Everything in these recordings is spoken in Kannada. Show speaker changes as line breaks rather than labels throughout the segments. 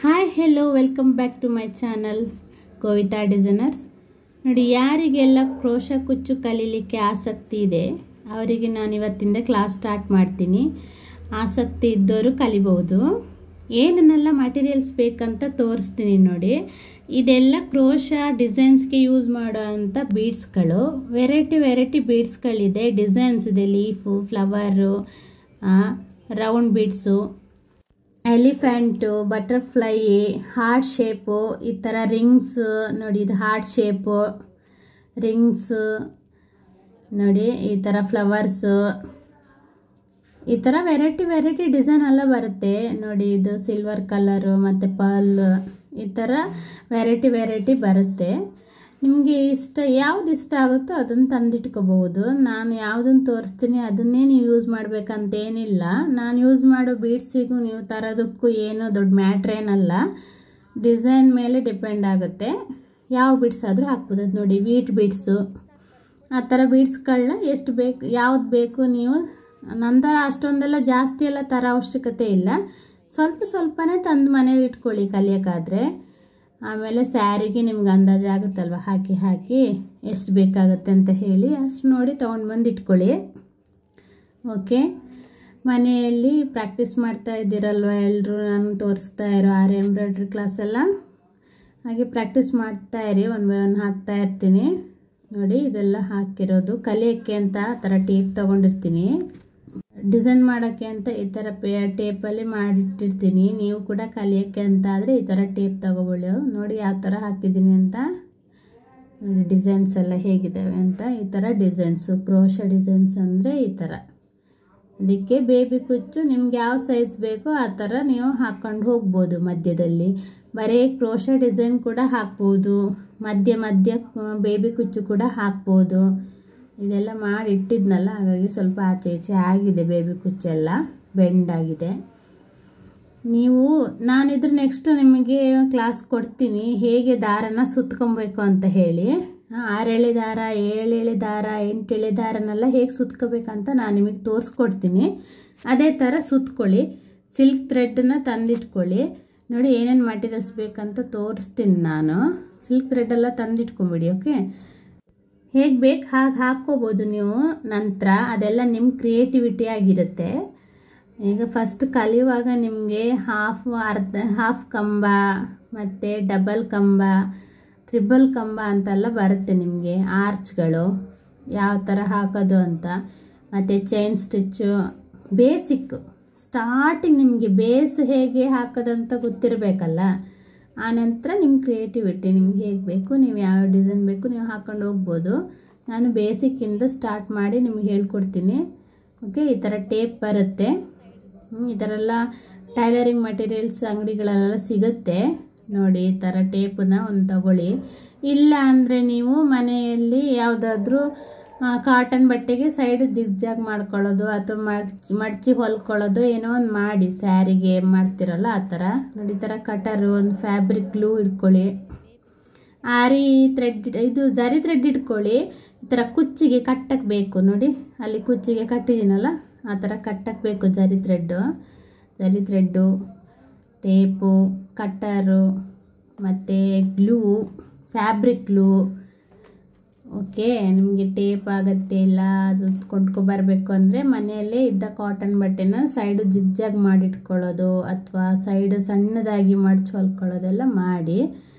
Hi hello welcome back to my channel Kavita designers. ನೋಡಿ, ಯಾರಿಗೆಲ್ಲ ಕ್ರೋಶ ಕುಚ್ಚು ಕಲೀಲಿಕ್ಕೆ ಆಸಕ್ತಿ ಇದೆ ಅವರಿಗೆ ನಾನು ಇವತ್ತಿಂದ ಕ್ಲಾಸ್ ಸ್ಟಾರ್ಟ್ ಮಾಡ್ತೀನಿ. ಆಸಕ್ತಿ ಇದ್ದವರು ಕಲಿಬಹುದು. ಏನನ್ನೆಲ್ಲ ಮಟೀರಿಯಲ್ಸ್ ಬೇಕಂತ ತೋರಿಸ್ತೀನಿ ನೋಡಿ. ಇದೆಲ್ಲ ಕ್ರೋಶ ಡಿಸೈನ್ಸ್ಗೆ ಯೂಸ್ ಮಾಡೋ ಅಂಥ ಬೀಡ್ಸ್ಗಳು. ವೆರೈಟಿ ಬೀಡ್ಸ್ಗಳಿದೆ, ಡಿಸೈನ್ಸ್ ಇದೆ, leaf, flower, round beads, elephant, butterfly, heart shape, ಈ ಥರ ರಿಂಗ್ಸ್ ನೋಡಿ. ಇದು ಹಾರ್ಟ್ ಶೇಪು ರಿಂಗ್ಸ್ ನೋಡಿ. ಈ ಥರ ಫ್ಲವರ್ಸು, ಈ ಥರ ವೆರೈಟಿ ಡಿಸೈನ್ ಎಲ್ಲ ಬರುತ್ತೆ ನೋಡಿ. ಇದು ಸಿಲ್ವರ್ ಕಲರು ಮತ್ತು ಪರ್ಲ್, ಈ ಥರ ವೆರೈಟಿ ಬರುತ್ತೆ. ನಿಮಗೆ ಯಾವ್ದು ಇಷ್ಟ ಆಗುತ್ತೋ ಅದನ್ನು ತಂದಿಟ್ಕೋಬಹುದು. ನಾನು ಯಾವುದನ್ನು ತೋರಿಸ್ತೀನಿ ಅದನ್ನೇ ನೀವು ಯೂಸ್ ಮಾಡಬೇಕಂತೇನಿಲ್ಲ. ನಾನು ಯೂಸ್ ಮಾಡೋ ಬೀಡ್ಸಿಗೂ ನೀವು ತರೋದಕ್ಕೂ ಏನೋ ದೊಡ್ಡ ಮ್ಯಾಟ್ರ್ ಏನಲ್ಲ. ಡಿಸೈನ್ ಮೇಲೆ ಡಿಪೆಂಡ್ ಆಗುತ್ತೆ. ಯಾವ ಬೀಡ್ಸ್ ಆದರೂ ಹಾಕ್ಬೋದು. ಅದು ನೋಡಿ, ವೀಟ್ ಬೀಡ್ಸು, ಆ ಥರ ಬೀಡ್ಸ್ಗಳನ್ನ ಎಷ್ಟು ಬೇಕು, ಯಾವ್ದು ಬೇಕು ನೀವು. ನಂತರ ಅಷ್ಟೊಂದೆಲ್ಲ ಜಾಸ್ತಿ ಎಲ್ಲ ತರೋ ಅವಶ್ಯಕತೆ ಇಲ್ಲ. ಸ್ವಲ್ಪನೇ ತಂದು ಮನೇಲಿ ಇಟ್ಕೊಳ್ಳಿ ಕಲಿಯೋಕ್ಕಾದರೆ. ಆಮೇಲೆ ಸ್ಯಾರಿಗೆ ನಿಮ್ಗೆ ಅಂದಾಜಾಗುತ್ತಲ್ವ, ಹಾಕಿ ಎಷ್ಟು ಬೇಕಾಗುತ್ತೆ ಅಂತ ಹೇಳಿ ಅಷ್ಟು ನೋಡಿ ತೊಗೊಂಡು ಬಂದು ಇಟ್ಕೊಳ್ಳಿ. ಓಕೆ, ಮನೆಯಲ್ಲಿ ಪ್ರಾಕ್ಟೀಸ್ ಮಾಡ್ತಾ ಇದ್ದೀರಲ್ವ ಎಲ್ಲರೂ. ನಾನು ತೋರಿಸ್ತಾ ಇರೋ ಆರಿ ಎಂಬ್ರಾಯ್ಡ್ರಿ ಕ್ಲಾಸೆಲ್ಲ ಹಾಗೆ ಪ್ರಾಕ್ಟೀಸ್ ಮಾಡ್ತಾ ಇರಿ. ಒನ್ ಬೈ ಒನ್ ಹಾಕ್ತಾ ಇರ್ತೀನಿ ನೋಡಿ. ಇದೆಲ್ಲ ಹಾಕಿರೋದು ಕಲಿಯೋಕ್ಕೆ ಅಂತ ಆ ಥರ ಟೇಪ್ ತೊಗೊಂಡಿರ್ತೀನಿ. ಡಿಸೈನ್ ಮಾಡೋಕ್ಕೆ ಅಂತ ಈ ಥರ ಟೇಪಲ್ಲಿ ಮಾಡಿಟ್ಟಿರ್ತೀನಿ. ನೀವು ಕೂಡ ಕಲಿಯೋಕ್ಕೆ ಅಂತ ಆದರೆ ಈ ಥರ ಟೇಪ್ ತಗೋಬಳ್ಳಿ. ನೋಡಿ ಯಾವ ಥರ ಹಾಕಿದ್ದೀನಿ ಅಂತ ನೋಡಿ. ಡಿಸೈನ್ಸ್ ಎಲ್ಲ ಹೇಗಿದ್ದಾವೆ ಅಂತ. ಈ ಥರ ಡಿಸೈನ್ಸು, ಕ್ರೋಶ ಡಿಸೈನ್ಸ್ ಅಂದರೆ ಈ ಥರ. ಅದಕ್ಕೆ ಬೇಬಿ ಕುಚ್ಚು ನಿಮ್ಗೆ ಯಾವ ಸೈಜ್ ಬೇಕೋ ಆ ಥರ ನೀವು ಹಾಕ್ಕೊಂಡು ಹೋಗ್ಬೋದು. ಮಧ್ಯದಲ್ಲಿ ಬರೀ ಕ್ರೋಶ ಡಿಸೈನ್ ಕೂಡ ಹಾಕ್ಬೋದು. ಮಧ್ಯ ಬೇಬಿ ಕುಚ್ಚು ಕೂಡ ಹಾಕ್ಬೋದು. ಇದೆಲ್ಲ ಮಾಡಿ ಇಟ್ಟಿದ್ನಲ್ಲ, ಹಾಗಾಗಿ ಸ್ವಲ್ಪ ಆಚೆ ಈಚೆ ಆಗಿದೆ. ಬೇಬಿ ಕುಚ್ಚೆಲ್ಲ ಬೆಂಡ್ ಆಗಿದೆ. ನಾನಿದ್ರ ನೆಕ್ಸ್ಟ್ ನಿಮಗೆ ಕ್ಲಾಸ್ ಕೊಡ್ತೀನಿ ಹೇಗೆ ದಾರನ ಸುತ್ಕೊಬೇಕು ಅಂತ ಹೇಳಿ. 6 ಎಳೆ ದಾರ, 7 ಎಳೆ ದಾರ, 8 ಎಳೆ ದಾರನೆಲ್ಲ ಹೇಗೆ ಸುತ್ಕೋಬೇಕಂತ ನಾನು ನಿಮಗೆ ತೋರಿಸ್ಕೊಡ್ತೀನಿ. ಅದೇ ಥರ ಸುತ್ಕೊಳ್ಳಿ. ಸಿಲ್ಕ್ ಥ್ರೆಡ್ನ ತಂದಿಟ್ಕೊಳ್ಳಿ. ನೋಡಿ, ಏನೇನು ಮಟೀರಿಯಲ್ಸ್ ಬೇಕಂತ ತೋರಿಸ್ತೀನಿ ನಾನು. ಸಿಲ್ಕ್ ಥ್ರೆಡ್ಡೆಲ್ಲ ತಂದಿಟ್ಕೊಂಬಿಡಿ. ಓಕೆ, ಹೇಗೆ ಬೇಕು ಹಾಗೆ ಹಾಕ್ಕೋಬೋದು ನೀವು. ನಂತರ ಅದೆಲ್ಲ ನಿಮ್ಮ ಕ್ರಿಯೇಟಿವಿಟಿ ಆಗಿರುತ್ತೆ. ಈಗ ಫಸ್ಟ್ ಕಲಿಯುವಾಗ ನಿಮಗೆ ಹಾಫ್ ಕಂಬ ಮತ್ತು ಡಬಲ್ ಕಂಬ, ಟ್ರಿಬಲ್ ಕಂಬ ಅಂತೆಲ್ಲ ಬರುತ್ತೆ ನಿಮಗೆ. ಆರ್ಚ್ಗಳು ಯಾವ ಥರ ಹಾಕೋದು ಅಂತ, ಮತ್ತು ಚೈನ್ ಸ್ಟಿಚ್ಚು, ಬೇಸಿಕ್ ಸ್ಟಾರ್ಟಿಂಗ್ ನಿಮಗೆ ಬೇಸ್ ಹೇಗೆ ಹಾಕೋದಂತ ಗೊತ್ತಿರಬೇಕಲ್ಲ. ಆನಂತರ ನಿಮ್ಮ ಕ್ರಿಯೇಟಿವಿಟಿ ನಿಮ್ಗೆ ಹೇಗೆ ಬೇಕು, ನೀವು ಯಾವ ಡಿಸೈನ್ ಬೇಕು ನೀವು ಹಾಕ್ಕೊಂಡು ಹೋಗ್ಬೋದು. ನಾನು ಬೇಸಿಕ್ಕಿಂದ ಸ್ಟಾರ್ಟ್ ಮಾಡಿ ನಿಮ್ಗೆ ಹೇಳ್ಕೊಡ್ತೀನಿ. ಓಕೆ, ಈ ಥರ ಟೇಪ್ ಬರುತ್ತೆ. ಈ ಥರ ಎಲ್ಲ ಟೈಲರಿಂಗ್ ಮಟೀರಿಯಲ್ಸ್ ಅಂಗಡಿಗಳಲ್ಲೆಲ್ಲ ಸಿಗುತ್ತೆ ನೋಡಿ. ಈ ಥರ ಟೇಪನ್ನ ಒಂದು ತಗೊಳ್ಳಿ. ಇಲ್ಲ ಅಂದರೆ ನೀವು ಮನೆಯಲ್ಲಿ ಯಾವುದಾದ್ರೂ ಕಾಟನ್ ಬಟ್ಟೆಗೆ ಸೈಡ್ ಜಿಗ್ಜಾಗ್ ಮಾಡ್ಕೊಳ್ಳೋದು ಅಥವಾ ಮಡಚಿ ಹೊಲ್ಕೊಳ್ಳೋದು ಏನೋ ಒಂದು ಮಾಡಿ, ಸ್ಯಾರಿಗೆ ಮಾಡ್ತಿರಲ್ಲ ಆ ಥರ ನೋಡಿ. ಈ ಥರ ಕಟರು, ಒಂದು ಫ್ಯಾಬ್ರಿಕ್ ಗ್ಲೂ ಇಟ್ಕೊಳ್ಳಿ. ಆರಿ ಥ್ರೆಡ್, ಇದು ಜರಿ ಥ್ರೆಡ್ ಇಟ್ಕೊಳ್ಳಿ. ಈ ಥರ ಕುಚ್ಚಿಗೆ ಕಟ್ಟಕ್ಕೆ ಬೇಕು ನೋಡಿ. ಅಲ್ಲಿ ಕುಚ್ಚಿಗೆ ಕಟ್ಟಿದ್ದೀನಲ್ಲ ಆ ಥರ ಕಟ್ಟಕ್ಕೆ ಬೇಕು ಜರಿ ಥ್ರೆಡ್ಡು, ಟೇಪು, ಕಟ್ಟರು ಮತ್ತು ಗ್ಲೂ, ಫ್ಯಾಬ್ರಿಕ್ ಗ್ಲೂ. ಓಕೆ, ನಿಮಗೆ ಟೇಪ್ ಆಗುತ್ತೆ ಇಲ್ಲ ಅದು ಕೊಂಡ್ಕೊಬರಬೇಕು ಅಂದರೆ ಮನೆಯಲ್ಲೇ ಇದ್ದ ಕಾಟನ್ ಬಟ್ಟೆನ ಸೈಡು ಜಿಗ್ಜಾಗ್ ಮಾಡಿಟ್ಕೊಳ್ಳೋದು ಅಥವಾ ಸೈಡು ಸಣ್ಣದಾಗಿ ಮಡಚಿ ಹೊಲ್ಕೊಳ್ಳೋದೆಲ್ಲ ಮಾಡಿ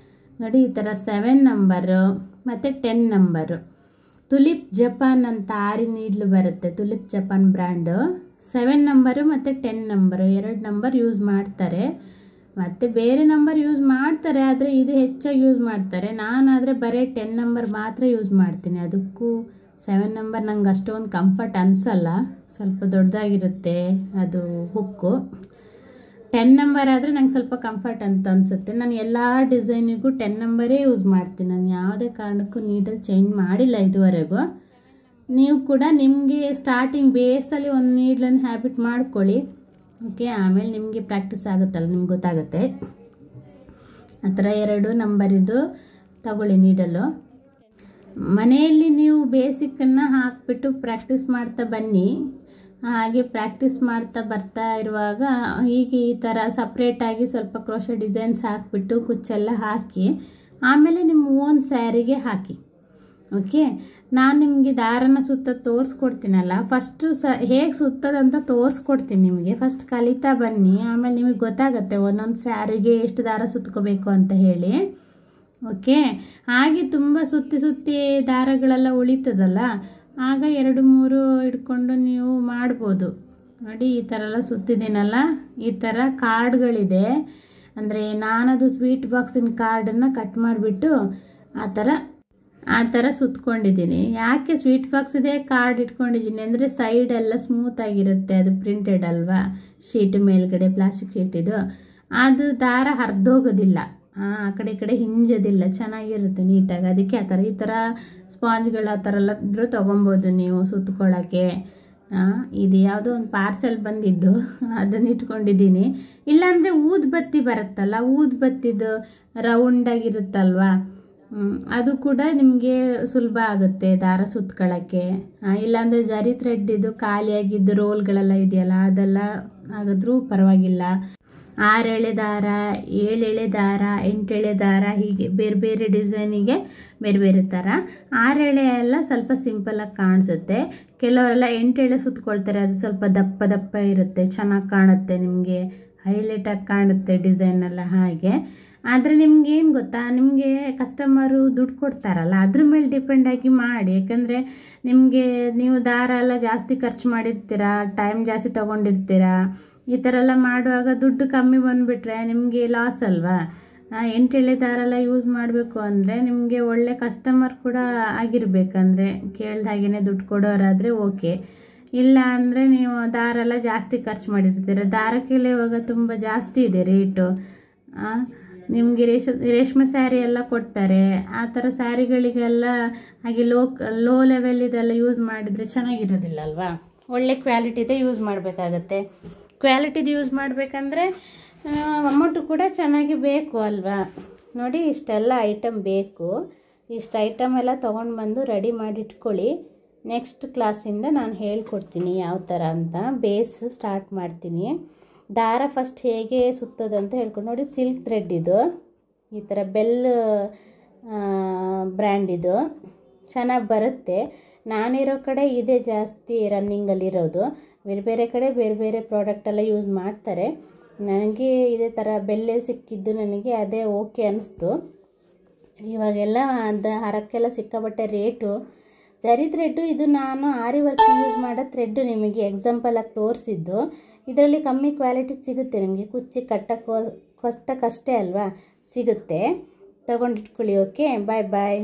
ನೋಡಿ. ಈ ಥರ 7 ನಂಬರು ಮತ್ತು 10 ನಂಬರು ತುಲಿಪ್ ಜಪಾನ್ ಅಂತ ಆರಿ ನೀಡ್ಲು ಬರುತ್ತೆ. Tulip Japan brand. 7 ನಂಬರು ಮತ್ತು 10 ನಂಬರು 2 ನಂಬರ್ ಯೂಸ್ ಮಾಡ್ತಾರೆ. ಮತ್ತು ಬೇರೆ ನಂಬರ್ ಯೂಸ್ ಮಾಡ್ತಾರೆ, ಆದರೆ ಇದು ಹೆಚ್ಚಾಗಿ ಯೂಸ್ ಮಾಡ್ತಾರೆ. ನಾನಾದರೆ ಬರೀ 10 ನಂಬರ್ ಮಾತ್ರ ಯೂಸ್ ಮಾಡ್ತೀನಿ. ಅದಕ್ಕೂ 7 ನಂಬರ್ ನಂಗೆ ಅಷ್ಟೊಂದು ಕಂಫರ್ಟ್ ಅನಿಸಲ್ಲ, ಸ್ವಲ್ಪ ದೊಡ್ಡದಾಗಿರುತ್ತೆ ಅದು ಹುಕ್ಕು. 10 ನಂಬರ್ ಆದರೆ ನಂಗೆ ಸ್ವಲ್ಪ ಕಂಫರ್ಟ್ ಅಂತ ಅನಿಸುತ್ತೆ. ನಾನು ಎಲ್ಲ ಡಿಸೈನಿಗೂ 10 ನಂಬರೇ ಯೂಸ್ ಮಾಡ್ತೀನಿ. ನಾನು ಯಾವುದೇ ಕಾರಣಕ್ಕೂ ನೀಡಲ್ ಚೇಂಜ್ ಮಾಡಿಲ್ಲ ಇದುವರೆಗೂ. ನೀವು ಕೂಡ ನಿಮಗೆ ಸ್ಟಾರ್ಟಿಂಗ್ ಬೇಸಲ್ಲಿ ಒಂದು ನೀಡ್ಲನ್ನು ಹ್ಯಾಬಿಟ್ ಮಾಡ್ಕೊಳ್ಳಿ. ಓಕೆ, ಆಮೇಲೆ ನಿಮಗೆ ಪ್ರಾಕ್ಟೀಸ್ ಆಗುತ್ತಲ್ಲ, ನಿಮ್ಗೆ ಗೊತ್ತಾಗುತ್ತೆ. ಆ ಥರ 2 ನಂಬರಿದು ತಗೊಳ್ಳಿ ನೀಡಲು. ಮನೆಯಲ್ಲಿ ನೀವು ಬೇಸಿಕ್ಕನ್ನು ಹಾಕಿಬಿಟ್ಟು ಪ್ರಾಕ್ಟೀಸ್ ಮಾಡ್ತಾ ಬನ್ನಿ. ಹಾಗೆ ಪ್ರಾಕ್ಟೀಸ್ ಮಾಡ್ತಾ ಬರ್ತಾ ಇರುವಾಗ ಹೀಗೆ ಈ ಥರ ಸಪ್ರೇಟಾಗಿ ಸ್ವಲ್ಪ ಕ್ರೋಶೆ ಡಿಸೈನ್ಸ್ ಹಾಕಿಬಿಟ್ಟು ಕುಚ್ಚೆಲ್ಲ ಹಾಕಿ ಆಮೇಲೆ ನಿಮ್ಮ ಓನ್ ಸ್ಯಾರಿಗೆ ಹಾಕಿ. ಓಕೆ, ನಾನು ನಿಮಗೆ ದಾರನ ಸುತ್ತ ತೋರಿಸ್ಕೊಡ್ತೀನಲ್ಲ, ಫಸ್ಟು ಹೇಗೆ ಸುತ್ತದಂತ ತೋರಿಸ್ಕೊಡ್ತೀನಿ ನಿಮಗೆ. ಫಸ್ಟ್ ಕಲಿತಾ ಬನ್ನಿ, ಆಮೇಲೆ ನಿಮಗೆ ಗೊತ್ತಾಗುತ್ತೆ ಒಂದೊಂದು ಸ್ಯಾರಿಗೆ ಎಷ್ಟು ದಾರ ಸುತ್ಕೋಬೇಕು ಅಂತ ಹೇಳಿ. ಓಕೆ, ಹಾಗೆ ತುಂಬ ಸುತ್ತಿ ದಾರಗಳೆಲ್ಲ ಉಳಿತದಲ್ಲ, ಆಗ 2-3 ಇಟ್ಕೊಂಡು ನೀವು ಮಾಡ್ಬೋದು. ನೋಡಿ ಈ ಥರ ಎಲ್ಲ ಸುತ್ತಿದ್ದೀನಲ್ಲ, ಈ ಥರ ಕಾರ್ಡ್ಗಳಿದೆ. ಅಂದರೆ ನಾನದು ಸ್ವೀಟ್ ಬಾಕ್ಸಿನ ಕಾರ್ಡನ್ನು ಕಟ್ ಮಾಡಿಬಿಟ್ಟು ಆ ಥರ ಸುತ್ಕೊಂಡಿದ್ದೀನಿ. ಯಾಕೆ ಸ್ವೀಟ್ ಬಾಕ್ಸಿದೆ ಕಾರ್ಡ್ ಇಟ್ಕೊಂಡಿದ್ದೀನಿ ಅಂದರೆ ಸೈಡೆಲ್ಲ ಸ್ಮೂತಾಗಿರುತ್ತೆ, ಅದು ಪ್ರಿಂಟೆಡ್ ಅಲ್ವಾ, ಶೀಟ್ ಮೇಲ್ಗಡೆ ಪ್ಲಾಸ್ಟಿಕ್ ಶೀಟ್ ಇದು, ಅದು ದಾರ ಹರಿದೋಗೋದಿಲ್ಲ, ಆ ಕಡೆ ಈ ಕಡೆ ಹಿಂಜೋದಿಲ್ಲ, ಚೆನ್ನಾಗಿರುತ್ತೆ ನೀಟಾಗಿ. ಅದಕ್ಕೆ ಈ ಥರ ಸ್ಪಾಂಜ್ಗಳು ಆ ಥರ ಎಲ್ಲ ಇದ್ರೂ ತೊಗೊಬೋದು ನೀವು ಸುತ್ಕೊಳ್ಳೋಕ್ಕೆ. ಇದು ಯಾವುದೋ ಒಂದು ಪಾರ್ಸೆಲ್ ಬಂದಿದ್ದು ಅದನ್ನು ಇಟ್ಕೊಂಡಿದ್ದೀನಿ. ಇಲ್ಲಾಂದರೆ ಊದುಬತ್ತಿ ಬರುತ್ತಲ್ಲ, ಊದುಬತ್ತಿದು ರೌಂಡಾಗಿರುತ್ತಲ್ವ, ಅದು ಕೂಡ ನಿಮಗೆ ಸುಲಭ ಆಗುತ್ತೆ ದಾರ ಸುತ್ಕೊಳ್ಳೋಕ್ಕೆ. ಇಲ್ಲಾಂದರೆ ಜರಿ ಥ್ರೆಡ್ ಖಾಲಿಯಾಗಿದ್ದು ರೋಲ್ಗಳೆಲ್ಲ ಇದೆಯಲ್ಲ, ಅದೆಲ್ಲ ಆಗಿದ್ರೂ ಪರವಾಗಿಲ್ಲ. 6 ಎಳೆ ದಾರ, 7 ಎಳೆ ದಾರ, 8 ಎಳೆ ದಾರ, ಹೀಗೆ ಬೇರೆ ಬೇರೆ ಡಿಸೈನಿಗೆ ಬೇರೆ ಬೇರೆ ಥರ. 6 ಎಳೆ ಎಲ್ಲ ಸ್ವಲ್ಪ ಸಿಂಪಲಾಗಿ ಕಾಣಿಸುತ್ತೆ. ಕೆಲವರೆಲ್ಲ 8 ಎಳೆ ಸುತ್ಕೊಳ್ತಾರೆ, ಅದು ಸ್ವಲ್ಪ ದಪ್ಪ ದಪ್ಪ ಇರುತ್ತೆ, ಚೆನ್ನಾಗಿ ಕಾಣುತ್ತೆ, ನಿಮಗೆ ಹೈಲೈಟಾಗಿ ಕಾಣುತ್ತೆ ಡಿಸೈನೆಲ್ಲ ಹಾಗೆ. ಆದರೆ ನಿಮ್ಗೆ ಏನು ಗೊತ್ತಾ, ನಿಮಗೆ ಕಸ್ಟಮರು ದುಡ್ಡು ಕೊಡ್ತಾರಲ್ಲ, ಅದ್ರ ಮೇಲೆ ಡಿಪೆಂಡಾಗಿ ಮಾಡಿ. ಯಾಕಂದರೆ ನಿಮಗೆ ನೀವು ದಾರ ಎಲ್ಲ ಜಾಸ್ತಿ ಖರ್ಚು ಮಾಡಿರ್ತೀರ, ಟೈಮ್ ಜಾಸ್ತಿ ತೊಗೊಂಡಿರ್ತೀರ. ಈ ಥರ ಎಲ್ಲ ಮಾಡುವಾಗ ದುಡ್ಡು ಕಮ್ಮಿ ಬಂದುಬಿಟ್ರೆ ನಿಮಗೆ ಲಾಸ್ ಅಲ್ವಾ. 8 ಎಳೆ ದಾರ ಎಲ್ಲ ಯೂಸ್ ಮಾಡಬೇಕು ಅಂದರೆ ನಿಮಗೆ ಒಳ್ಳೆ ಕಸ್ಟಮರ್ ಕೂಡ ಆಗಿರಬೇಕಂದ್ರೆ, ಕೇಳ್ದಾಗೇ ದುಡ್ಡು ಕೊಡೋರಾದರೆ ಓಕೆ. ಇಲ್ಲ ಅಂದರೆ ನೀವು ದಾರ ಎಲ್ಲ ಜಾಸ್ತಿ ಖರ್ಚು ಮಾಡಿರ್ತೀರ, ದಾರಕ್ಕೆಲ್ಲ ಇವಾಗ ತುಂಬ ಜಾಸ್ತಿ ಇದೆ ರೇಟು. ನಿಮಗೆ ರೇಷ್ಮೆ ಸ್ಯಾರಿ ಎಲ್ಲ ಕೊಡ್ತಾರೆ, ಆ ಥರ ಸ್ಯಾರಿಗಳಿಗೆಲ್ಲ ಹಾಗೆ ಲೋ ಲೆವೆಲ್ ಇದೆಲ್ಲ ಯೂಸ್ ಮಾಡಿದರೆ ಚೆನ್ನಾಗಿರೋದಿಲ್ಲ ಅಲ್ವಾ. ಒಳ್ಳೆ ಕ್ವಾಲಿಟಿದೇ ಯೂಸ್ ಮಾಡಬೇಕಾಗತ್ತೆ. ಕ್ವಾಲಿಟಿದು ಯೂಸ್ ಮಾಡಬೇಕಂದ್ರೆ ಅಮೌಂಟು ಕೂಡ ಚೆನ್ನಾಗಿ ಬೇಕು ಅಲ್ವಾ. ನೋಡಿ ಇಷ್ಟೆಲ್ಲ ಐಟಮ್ ಬೇಕು, ಇಷ್ಟು ಐಟಮ್ ಎಲ್ಲ ತೊಗೊಂಡು ಬಂದು ರೆಡಿ ಮಾಡಿ ಇಟ್ಕೊಳ್ಳಿ. ನೆಕ್ಸ್ಟ್ ಕ್ಲಾಸಿಂದ ನಾನು ಹೇಳ್ಕೊಡ್ತೀನಿ ಯಾವ ಥರ ಅಂತ. ಬೇಸ್ ಸ್ಟಾರ್ಟ್ ಮಾಡ್ತೀನಿ. ದಾರ ಫಸ್ಟ್ ಹೇಗೆ ಸುತ್ತೋದಂತ ಹೇಳ್ಕೊಂಡು ನೋಡಿ. ಸಿಲ್ಕ್ ಥ್ರೆಡ್ ಇದು, ಈ ಥರ ಬೆಲ್ ಬ್ರ್ಯಾಂಡ್ ಇದು ಚೆನ್ನಾಗಿ ಬರುತ್ತೆ. ನಾನಿರೋ ಕಡೆ ಇದೇ ಜಾಸ್ತಿ ರನ್ನಿಂಗಲ್ಲಿರೋದು, ಬೇರೆ ಬೇರೆ ಕಡೆ ಬೇರೆ ಬೇರೆ ಪ್ರಾಡಕ್ಟೆಲ್ಲ ಯೂಸ್ ಮಾಡ್ತಾರೆ. ನನಗೆ ಇದೇ ಥರ ಬೆಲ್ಲೇ ಸಿಕ್ಕಿದ್ದು, ನನಗೆ ಅದೇ ಓಕೆ ಅನ್ನಿಸ್ತು. ಇವಾಗೆಲ್ಲ ಹರಕ್ಕೆಲ್ಲ ಸಿಕ್ಕಾಬಟ್ಟೆ ರೇಟು. ಜರಿ ಥ್ರೆಡ್ಡು ಇದು ನಾನು ಆರಿ ವರ್ಕ್ ಯೂಸ್ ಮಾಡೋ ಥ್ರೆಡ್ಡು ನಿಮಗೆ ಎಕ್ಸಾಂಪಲಾಗಿ ತೋರಿಸಿದ್ದು. ಇದರಲ್ಲಿ ಕಮ್ಮಿ ಕ್ವಾಲಿಟಿ ಸಿಗುತ್ತೆ ನಿಮಗೆ, ಕುಚ್ಚಿ ಕಟ್ಟಕ್ಕಷ್ಟೇ ಅಲ್ವಾ ಸಿಗುತ್ತೆ. ತೊಗೊಂಡಿಟ್ಕೊಳ್ಳಿ. ಓಕೆ, ಬಾಯ್ ಬಾಯ್.